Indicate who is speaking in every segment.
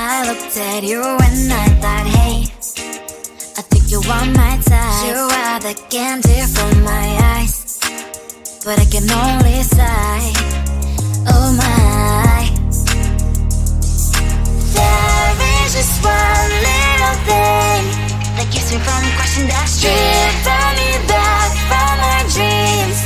Speaker 1: I looked at you and I thought, hey, I think you are my type. You are the candy from my eyes, but I can only sigh. Oh my, there is just one little thing that keeps me from crossing that street, driven me back from my dreams.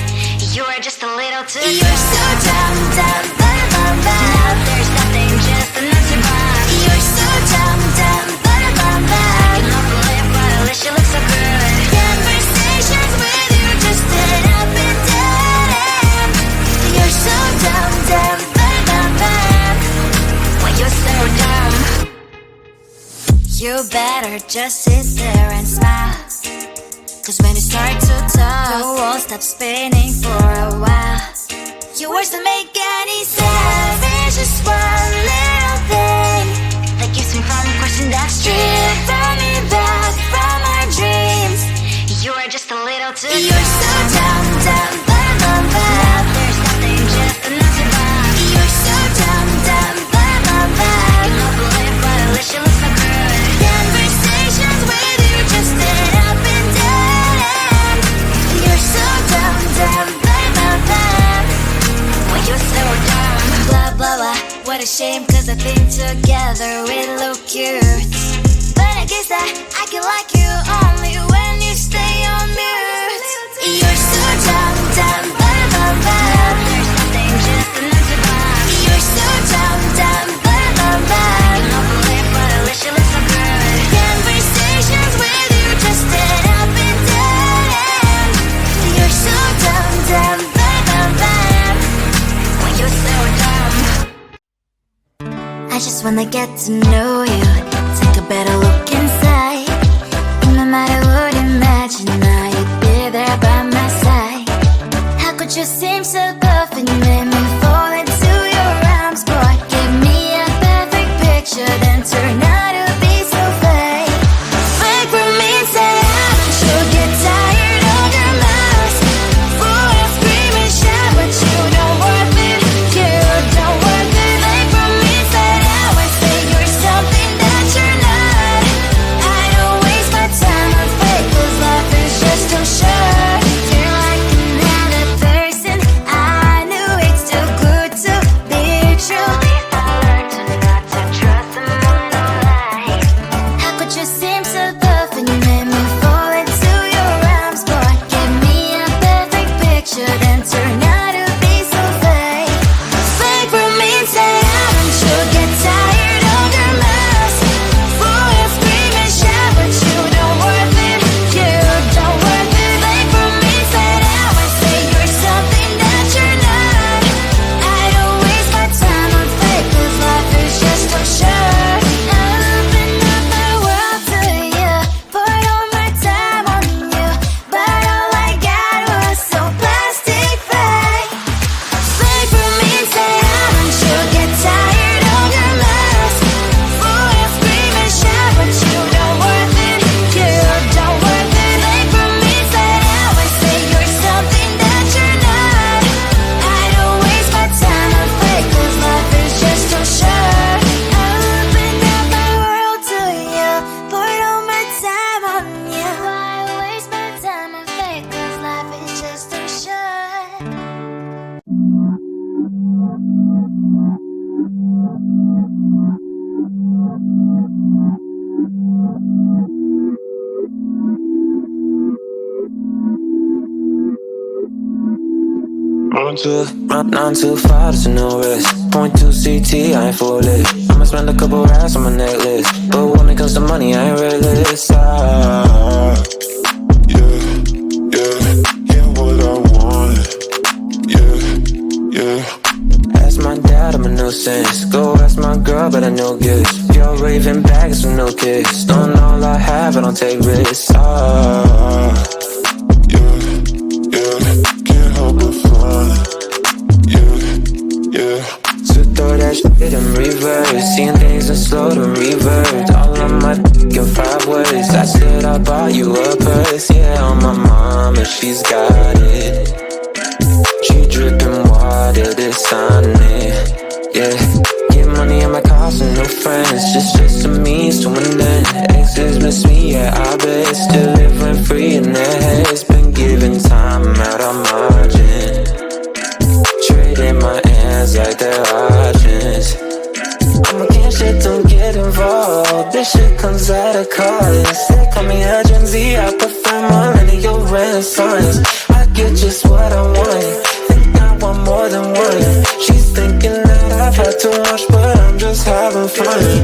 Speaker 1: You are just a little too You're so dumb, dumb, dumb, dumb, dumb. Now there's nothing, just an empty box. You're so dumb, dumb, dumb, dumb, dumb. I can help but live, but at least you look so good. Conversations with you just end up in dead end. You're so dumb, dumb, dumb, dumb, dumb. Why you're so dumb? You better just sit there and smile, 'cause when you start to talk, the world stops spinning for a while. Your words don't make any sense. There's just one little thing that keeps me from crossing that street, driven me back from my dreams. You are just a little too You're so dumb, dumb, dumb, dumb, dumb. Now there's nothing, just an empty box. You're so dumb, dumb, dumb, dumb, dumb. I can help but live, but at least you look so good. Conversations with you just end up in dead end. You're so dumb, dumb, dumb, dumb, dumb. Why you're so dumb? Blah, blah, blah. What a shame, 'cause I think together we look cute. But I guess I can like you only when you stay on mute. You're so dumb, dumb, dumb, dumb, dumb. There's nothing, just an empty box. You're so dumb, dumb, dumb, dumb, dumb. I can help but live, but at least you look so good. Conversations with you just end up in dead end. You're so dumb, dumb, dumb, dumb, dumb. Why you're so dumb? I just wanna get to know you, take a better look inside. No matter what, imagine now you'd be there by my side. How could you seem so perfect, made me fall into your arms, boy? Give me a perfect picture, then turn out to be so fake. Fake for me, say I should get tired of your mouth. Full of scream and shout, but you don't worth it. You don't worth it. Fake for me, say I say you're something that you're not. I don't waste my time on fake, 'cause life is just too short. Feel like another person. I knew it's too good to be true. At least I learned to not to trust someone who lies. How could you seem so perfect, you made me fall into your arms, boy? Give me a perfect picture, then turn out to be so fake. Fake for me, say don't you get tired of your mess? Full of scream and shout, but you don't worth it. You don't worth it. Fake for me, say I say you're something that you're not. I don't waste my time on fake, 'cause life is just too short. I open up my world to you, poured all my time on you, but all I got was so plastic fake. Fake for me, say don't you get tired of your mess? Full of scream and shout, but you don't worth it. You don't worth it. Fake for me, say you're something that you're not. I don't waste my time on fake, 'cause life is just too short. I opened up my world to you, poured all my time on you. Why waste my time on fake, 'cause life is just too short.
Speaker 2: Run on too far, there's no risk. Point 2 CT, I ain't full it. I'ma spend a couple racks on my necklace, but when it comes to money, I ain't realist. Yeah, what I want. Yeah. Ask my dad, I'm a nuisance. Go ask my girl, but I know gifts. You're raving bags with no kicks. Don't all I have, I don't take risks. Can't help but fun. Yeah. So throw that shit in reverse, seeing things in slow to revert. All of my fucking 5 words. I said I bought you a purse, yeah, on my mom, and she's got it. She dripping water, this on it. Yeah, get money in my car, cost of no friends, just a means to an end. Exes miss me, yeah, I bet. Still live rent free in their heads. Been giving time out on margin, trading my hands like they're options. I'm against shit, don't get involved. This shit comes at a cost. They call me a Gen Z, I prefer millennial renaissance. I get just what I want, think I want more than one. She's thinking that I've had too much, but I'm just having fun.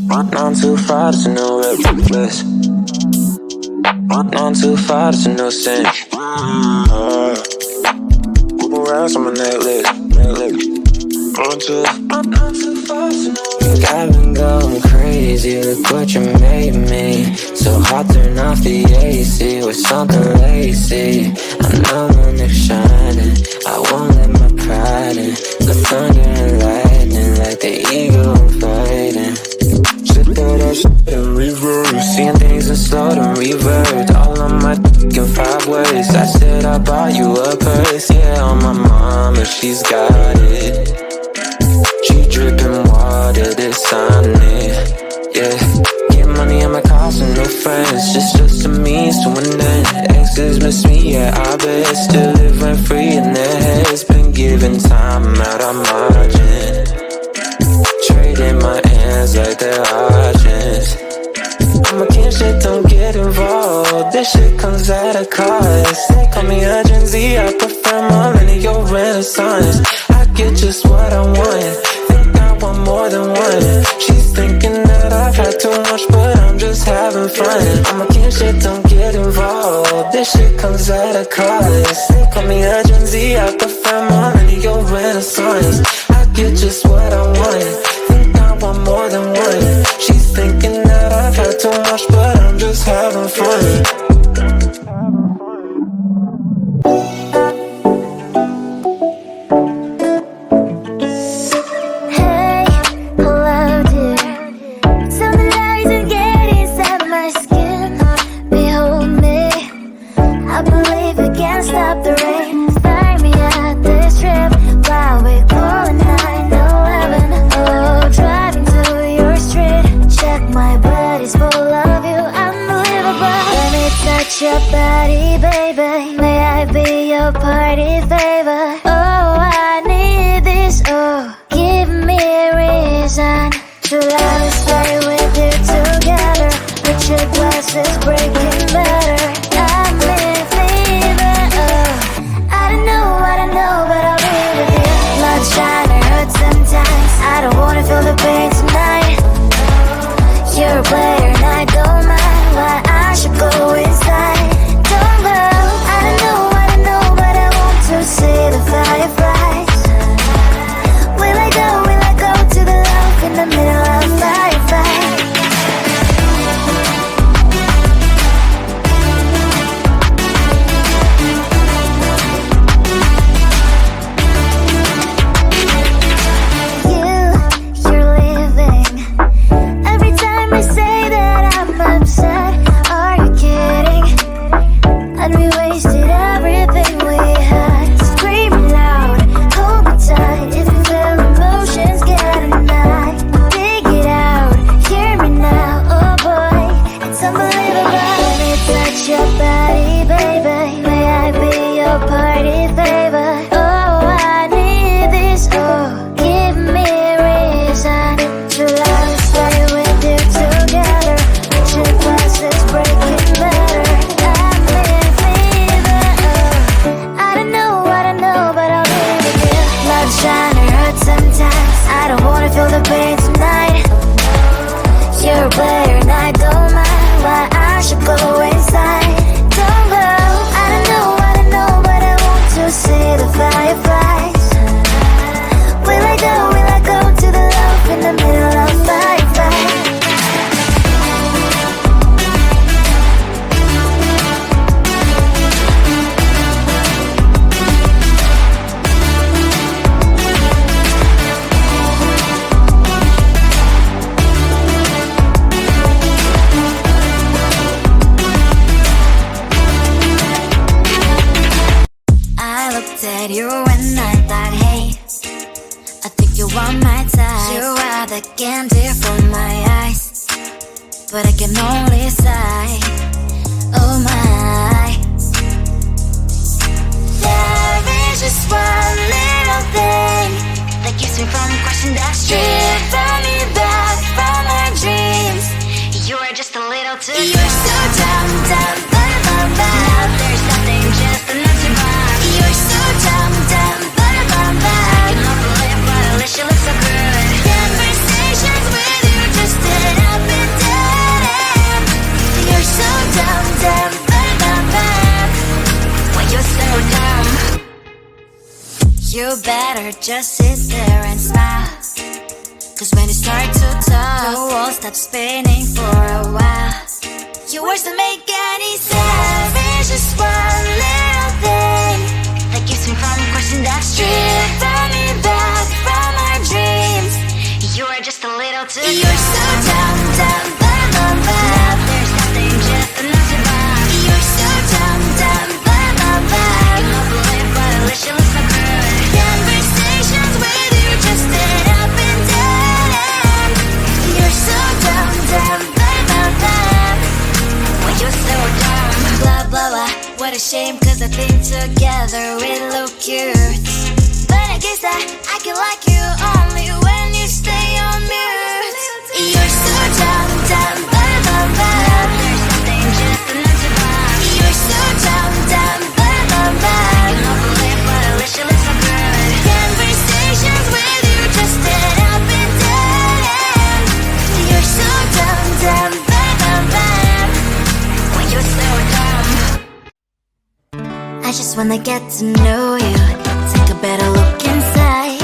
Speaker 2: Run on too far, there's no reckless. Run on too far, there's no sin. Move around on my necklace. Run too far, think I've been going crazy. Look what you made me. So hot, turn off the AC with something lacy. I know when they're shining, I won't let my pride in. The thunder and lightning like the eagle I'm fighting. Shit throw that shit in reverse, seeing things in slow and revert. All on my in 5 words. I said I bought you a purse, yeah, on my mama, she's got it. She dripping water, this on it, yeah. Get money on my cost and no friends, just a means to an end. Exes miss me, yeah, I bet. Still live rent free in their heads. Been giving time out on margin, trading my hands like they're options. I'm against shit, don't get involved. This shit comes at a cost. They call me a Gen Z, I prefer millennial renaissance. I get just what I want, think I want more than one. She's thinking that I've had too much, but I'm just having fun. I'm against shit, don't get involved. This shit comes at a cost. They call me a Gen Z, I prefer millennial renaissance. I get just what I want, think I want more than one. She's thinking that I've had too much, but I'm just having fun.
Speaker 1: Stop the rain, start me at this trip while we're calling 911. Oh, driving to your street, check my body's full of you, unbelievable. Let me touch your body, baby. May I be your party favor? Oh, I need this. Oh, give me a reason to let us stay with you together. With your glasses breaking better. I'm in fever. I don't know, but I'll be with you. Blood shine, it hurts sometimes. I don't wanna feel the pain tonight. You're a player and I don't mind. Why I should go inside. Don't go. I don't know, but I want to see the fireflies. Will I go to the love in the middle of firefight? the candy from my eyes, but I can only sigh. Oh my, there is just one little thing that keeps me from crossing that street, drive me back from my dreams. You are just a little too far. You're so dumb, dumb, bum, now there's nothing, just an empty bar. You're so dumb, dumb, bum, I can not believe, but at least you look so good. Conversations with you just end up in dead end. You're so dumb, dumb, bum, when you're so dumb. You better just sit there and smile, 'cause when you start to talk, the world stops spinning for a while. Your words don't make any sense. There's just one little thing that keeps me from crossing that street, drive me back from my dreams. You are just a little too far. You're so dumb, dumb, now there's nothing, just an empty bar. You're so dumb, dumb, I cannot believe, but at least you look so good. Conversations with you just end up in dead end. You're so dumb, when you're so dumb. Blah, blah, blah, what a shame, 'cause I think together we look cute. But I guess that I can like you only when you stay on mute. You're so dumb, there's nothing, just an empty bar. You're so dumb, I cannot believe, but at least you look so good. Conversations with you just end up in dead end. You're so dumb, when you're so dumb. I just wanna get to know you, take a better look inside.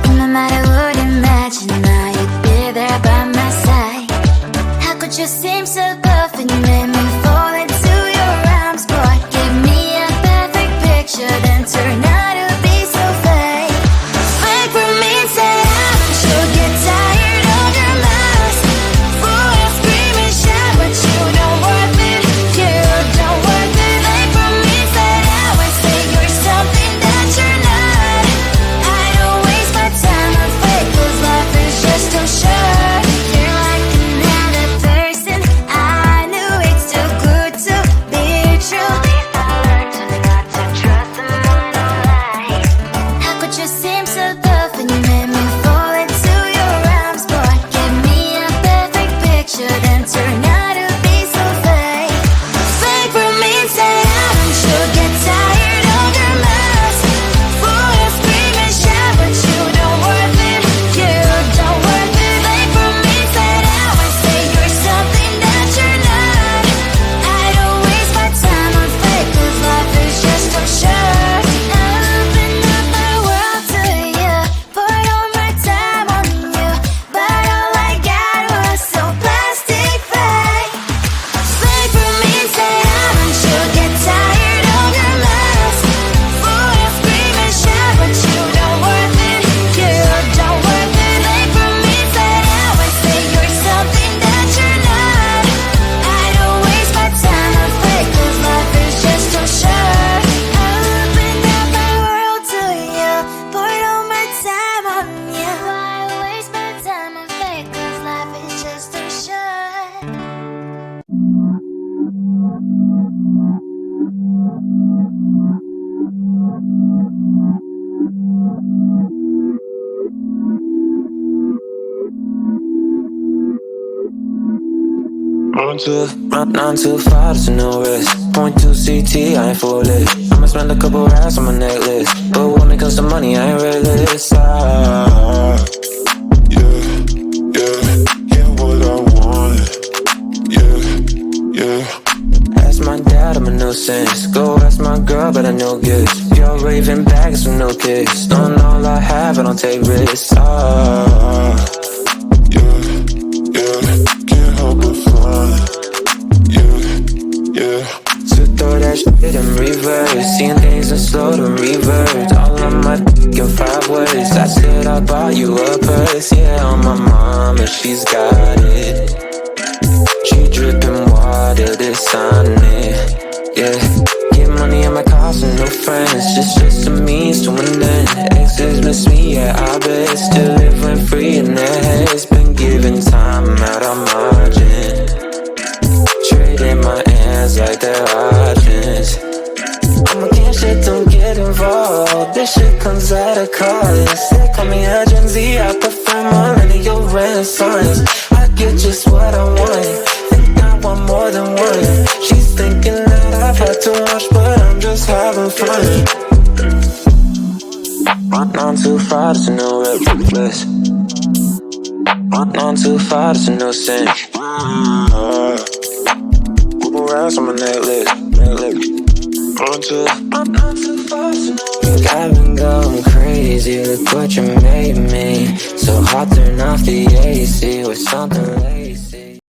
Speaker 1: And no matter what, imagine now you'd be there by my side. How could you seem so tough and you made me fall into your arms, boy? Give me a perfect picture, then turn out to be so fake. Fake for me, say I'm sure get tired of your lies. Boy, scream and shout, but you don't worth it. You don't worth it. Fake for me, say I would say you're something that you're not. I don't waste my time on fake, 'cause life is just too short. You're like another person. I knew it's too good to be true. I learned to not to trust someone online. How could you seem so tough and you made me fall into your arms, boy? Give me a perfect picture, then turn out to be so fake. Fake for me, say I'm sure get tired of your lies. Boy, scream and shout, but you don't worth it. You don't worth it. Fake for me, say I would say you're something that you're not. I don't waste my time on fake, 'cause life is just too short. I open up my world to you, poured all my time on you, but all I got was so plastic fake. Fake for me, say I'm sure get tired of your lies. Boy, scream and shout, but you don't worth it. You don't worth it. Fake for me, say I would say you're something that you're not. I don't waste my time on fake, 'cause life is just too short. I opened up my world to you, poured all my time on you. Why waste my time on fake, 'cause life is just too short.
Speaker 2: Run too far, there's no risk. Point to CT, I ain't for it. I'ma spend a couple racks on my necklace, but when it comes to money, I ain't realist. Yeah, what I want. Yeah. Ask my dad, I'm a nuisance. Go ask my girl, but I know gifts. You're raving bags with no kicks. Don't all I have, I don't take risks. Can't help but fun. Yeah. So throw that shit in reverse, seeing things in slow to revert. All of my in 5 words. I said I bought you a purse, yeah, on my mom, and she's got it. She dripping water, this on it. Yeah, get money in my cars and no friends, just a means to an end. Exes miss me, yeah, I bet. Still live rent free in their heads. things that are cause. They call me a Gen Z, I prefer millennial renaissance. I get just what I want, think I want more than one. She's thinking that I've had too much, but I'm just having fun. Run on too far, it's a new reckless. Run on too far, it's a new sin. Google racks on my necklace. Run too far, it's a new. I've been going crazy, look what you made me. So hot, turn off the AC or something late.